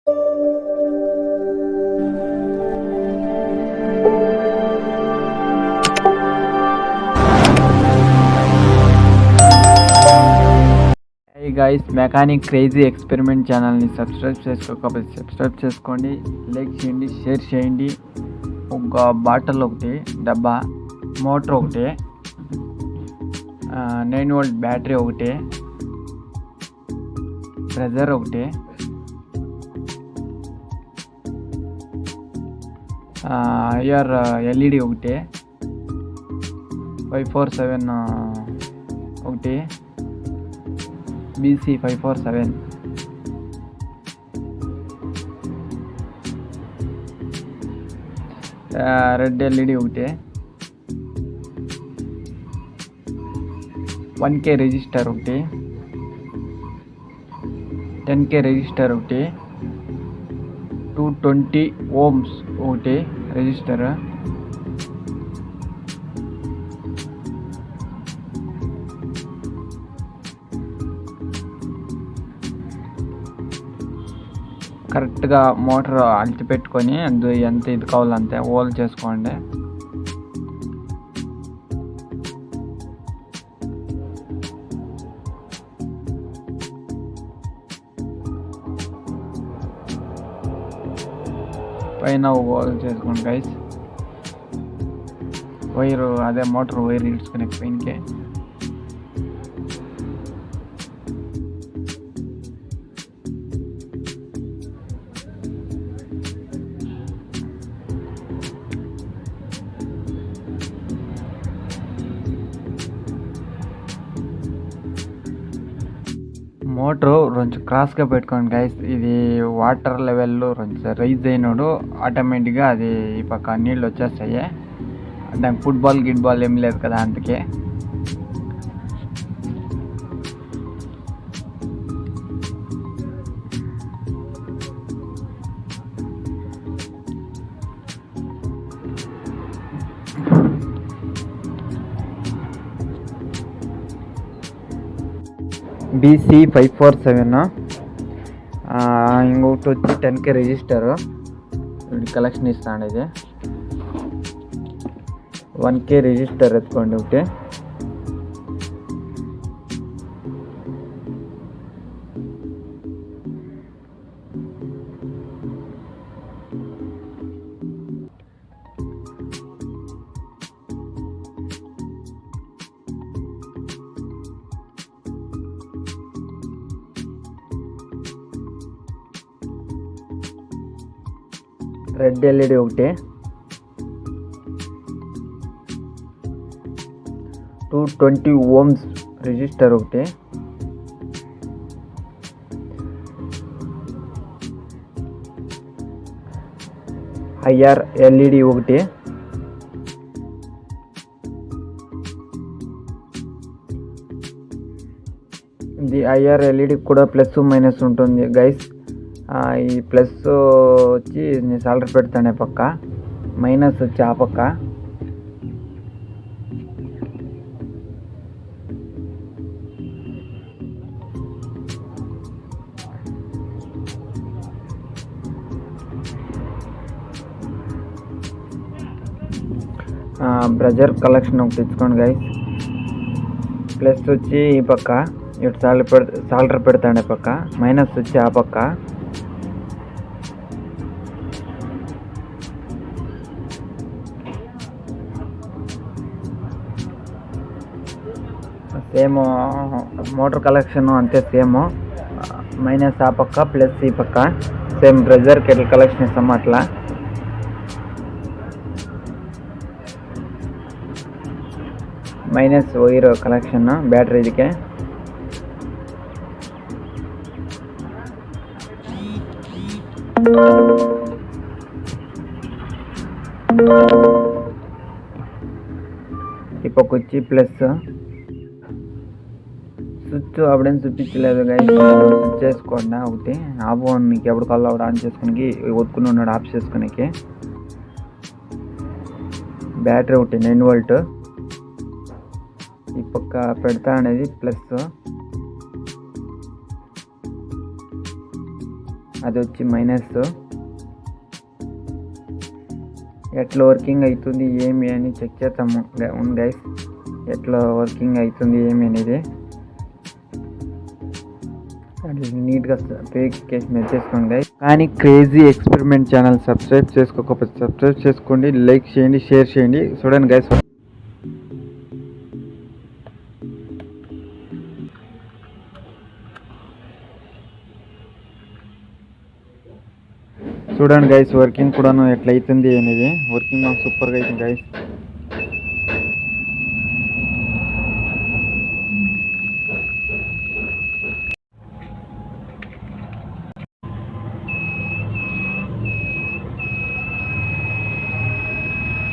Hey guys, mechanic crazy experiment ఛానల్ని subscribe చేసుకోకపోతే subscribe చేసుకోండి, లైక్ చేయండి, షేర్ చేయండి. ఒక బాటిల్ ఒకటి, డబ్బా, మోటార్ ఒకటి, 9V బ్యాటరీ ఒకటి, ప్రెజర్ ఒకటి, ఐఆర్ ఎల్ఈడి ఒకటి, 547 ఒకటి, BC 547, రెడ్ ఎల్ఈడి ఒకటి, 1K రిజిస్టర్ ఒకటి, 10K రిజిస్టర్ ఒకటి, 220 ohms ఒకటి రిజిస్టర్, కరెక్ట్గా మోటార్ అల్చి పెట్టుకొని అది ఎంత ఇది కావాలో అంతే హోల్ చేసుకోండి. పైన హోల్ చేసుకోండి గైస్. వైరు అదే మోటార్ వైర్ ఇడ్చుకునే పైనకి మోటరు కొంచెం క్రాస్గా పెట్టుకోండి గైస్. ఇది వాటర్ లెవెల్లో కొంచెం రైజ్ అయినాడు ఆటోమేటిక్గా అది ఈ పక్క నీళ్ళు వచ్చేస్తాయి. దానికి ఫుట్బాల్ గిట్బాల్ ఏం లేదు కదా, అందుకే. BC 547, ఇంకొకటి వచ్చి 10K రిజిస్టర్ కలెక్షన్ ఇస్తాను. ఇది 1K రిజిస్టర్ ఎత్తుకోండి ఒకటి, రెడ్ ఎల్ఈడి ఒకటి, 220 ohms రిజిస్టర్ ఒకటి, ఐఆర్ ఎల్ఈడి ఒకటి, ఇది ఐఆర్ ఎల్ఈడి కూడా ప్లస్ మైనస్ ఉంటుంది గైస్. ఈ ప్లస్ వచ్చి నేను సాలరీ పెడతానే పక్క, మైనస్ వచ్చి ఆ పక్క. బ్రజర్ కలెక్షన్ ఒకటి తెచ్చుకోండి గైస్. ప్లస్ వచ్చి ఈ పక్క, ఇటు సాలరీ పెడతానే పక్క, మైనస్ వచ్చి ఆ పక్క. సేమ్ మోటార్ కలెక్షన్ అంతే, సేమ్ మైనస్ ఆ పక్క ప్లస్ ఈ పక్క. సేమ్ బ్రజర్ కెటిల్ కలెక్షన్ ఇస్తాము అట్లా. మైనస్ వైర్ కలెక్షన్ బ్యాటరీకే. ఈ పక్క వచ్చి ప్లస్. స్విచ్ అప్పుడేం చూపించలేదు గైస్, స్విచ్ చేసుకోండి ఒకటి. ఆఫ్ నీకు ఎప్పుడు కాల్ అవ్వడం ఆన్ చేసుకుని ఒత్తుకుని ఉన్నాడు ఆఫ్ చేసుకునేకి. బ్యాటరీ ఒకటి 9V, ఈ పక్క పెడతా అనేది ప్లస్, అది వచ్చి మైనస్. ఎట్లా వర్కింగ్ అవుతుంది ఏమి అని చెక్ చేద్దాము గైస్, ఎట్లా వర్కింగ్ అవుతుంది ఏమి అనేది. నీట్గా ఫేక్ కేసు మీద చేసుకోండి గైస్. కానీ క్రేజీ ఎక్స్పెరిమెంట్ ఛానల్ సబ్స్క్రైబ్ చేసుకోకపోతే సబ్స్క్రైబ్ చేసుకోండి, లైక్ చేయండి, షేర్ చేయండి. చూడండి గైస్, వర్కింగ్ కూడాను ఎట్లా అవుతుంది అనేది. వర్కింగ్ సూపర్గా అవుతుంది గైస్.